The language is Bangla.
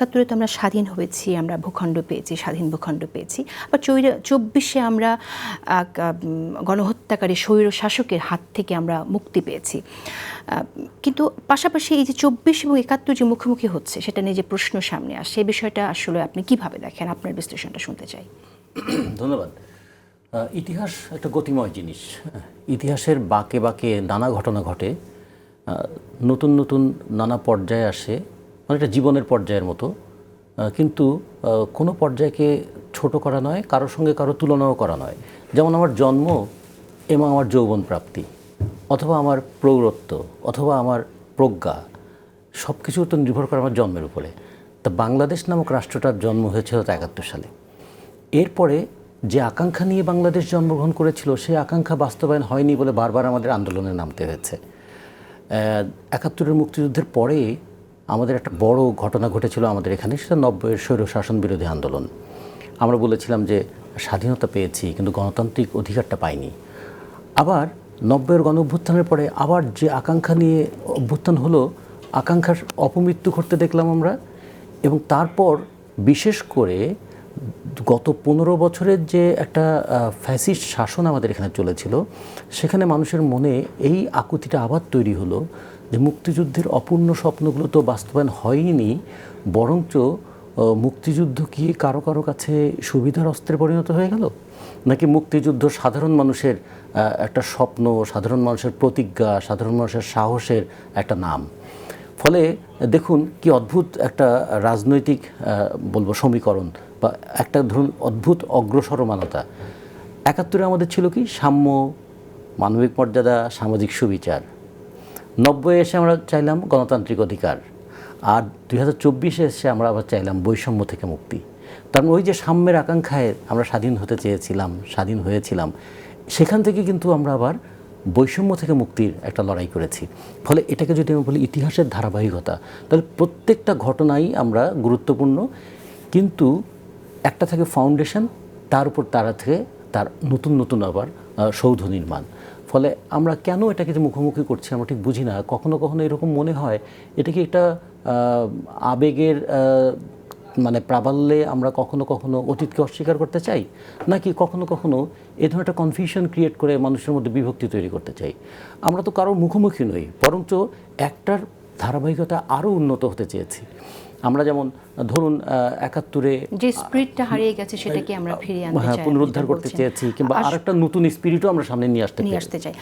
একাত্তরে তো আমরা স্বাধীন হয়েছি, আমরা ভূখণ্ড পেয়েছি, স্বাধীন ভূখণ্ড পেয়েছি। আবার 24-এ আমরা গণহত্যাকারী স্বৈর শাসকের হাত থেকে আমরা মুক্তি পেয়েছি। কিন্তু পাশাপাশি এই যে 24 এবং 71 যে মুখোমুখি হচ্ছে, সেটা নিয়ে যে প্রশ্ন সামনে আসে, সেই বিষয়টা আসলে আপনি কিভাবে দেখেন? আপনার বিশ্লেষণটা শুনতে চাই। ধন্যবাদ। ইতিহাস একটা গতিময় জিনিস। ইতিহাসের বাঁকে বাঁকে নানা ঘটনা ঘটে, নতুন নতুন নানা পর্যায়ে আসে, অনেকটা জীবনের পর্যায়ের মতো। কিন্তু কোনো পর্যায়কে ছোট করা নয়, কারোর সঙ্গে কারো তুলনাও করা নয়। যেমন আমার জন্ম এবং আমার যৌবন প্রাপ্তি, অথবা আমার প্রৌঢ়ত্ব, অথবা আমার প্রজ্ঞা, সব কিছু তো নির্ভর করে আমার জন্মের উপরে। তা বাংলাদেশ নামক রাষ্ট্রটার জন্ম হয়েছিল 71 সালে। এরপরে যে আকাঙ্ক্ষা নিয়ে বাংলাদেশ জন্মগ্রহণ করেছিল, সেই আকাঙ্ক্ষা বাস্তবায়ন হয়নি বলে বারবার আমাদের আন্দোলনে নামতে হয়েছে। 71-এর মুক্তিযুদ্ধের পরে আমাদের একটা বড় ঘটনা ঘটেছিল আমাদের এখানে, সেটা 90-এর স্বৈরশাসন বিরোধী আন্দোলন। আমরা বলেছিলাম যে স্বাধীনতা পেয়েছি, কিন্তু গণতান্ত্রিক অধিকারটা পাইনি। আবার 90-এর গণ অভ্যুত্থানের পরে আবার যে আকাঙ্ক্ষা নিয়ে অভ্যুত্থান হলো, আকাঙ্ক্ষার অপমৃত্যু ঘটতে দেখলাম আমরা। এবং তারপর বিশেষ করে গত 15 বছরের যে একটা ফ্যাসিস্ট শাসন আমাদের এখানে চলেছিল, সেখানে মানুষের মনে এই আকুতিটা আবার তৈরি হলো যে মুক্তিযুদ্ধের অপূর্ণ স্বপ্নগুলো তো বাস্তবায়ন হয়নি, বরঞ্চ মুক্তিযুদ্ধ কি কারো কারো কাছে সুবিধার অস্ত্রে পরিণত হয়ে গেল, নাকি মুক্তিযুদ্ধ সাধারণ মানুষের একটা স্বপ্ন, সাধারণ মানুষের প্রতিজ্ঞা, সাধারণ মানুষের সাহসের একটা নাম। ফলে দেখুন কি অদ্ভুত একটা রাজনৈতিক বলবো সমীকরণ, বা একটা ধরুন অদ্ভুত অগ্রসরমানতা। 71-এ আমাদের ছিল কি সাম্য, মানবিক মর্যাদা, সামাজিক সুবিচার। 90-এ এসে আমরা চাইলাম গণতান্ত্রিক অধিকার, আর 2024-এ এসে আমরা আবার চাইলাম বৈষম্য থেকে মুক্তি। তার মানে ওই যে সাম্যের আকাঙ্ক্ষায় আমরা স্বাধীন হতে চেয়েছিলাম, স্বাধীন হয়েছিলাম, সেখান থেকে কিন্তু আমরা আবার বৈষম্য থেকে মুক্তির একটা লড়াই করেছি। ফলে এটাকে যদি আমি বলি ইতিহাসের ধারাবাহিকতা, তাহলে প্রত্যেকটা ঘটনাই আমরা গুরুত্বপূর্ণ, কিন্তু একটা থেকে ফাউন্ডেশন, তার উপর তারা থেকে তার নতুন নতুন আবার সৌধ নির্মাণ। ফলে আমরা কেন এটাকে যে মুখোমুখি করছি আমরা ঠিক বুঝি না। কখনো কখনো এরকম মনে হয় এটা কি একটা আবেগের মানে প্রাবল্যে আমরা কখনো কখনো অতীতকে অস্বীকার করতে চাই, নাকি কখনো কখনো এ ধরনের একটা কনফিউশন ক্রিয়েট করে মানুষের মধ্যে বিভক্তি তৈরি করতে চাই। আমরা তো কারোর মুখোমুখি নই, বরঞ্চ একটার ধারাবাহিকতা আরও উন্নত হতে চেয়েছি। আমরা যেমন ধরুন 71-এ যে স্পিরিটটা হারিয়ে গেছে সেটাকে আমরা ফিরিয়ে আনতে চাই, পুনরুদ্ধার করতে চেয়েছি, কিংবা আরেকটা নতুন স্পিরিটও আমরা সামনে নিয়ে আসতে চাই।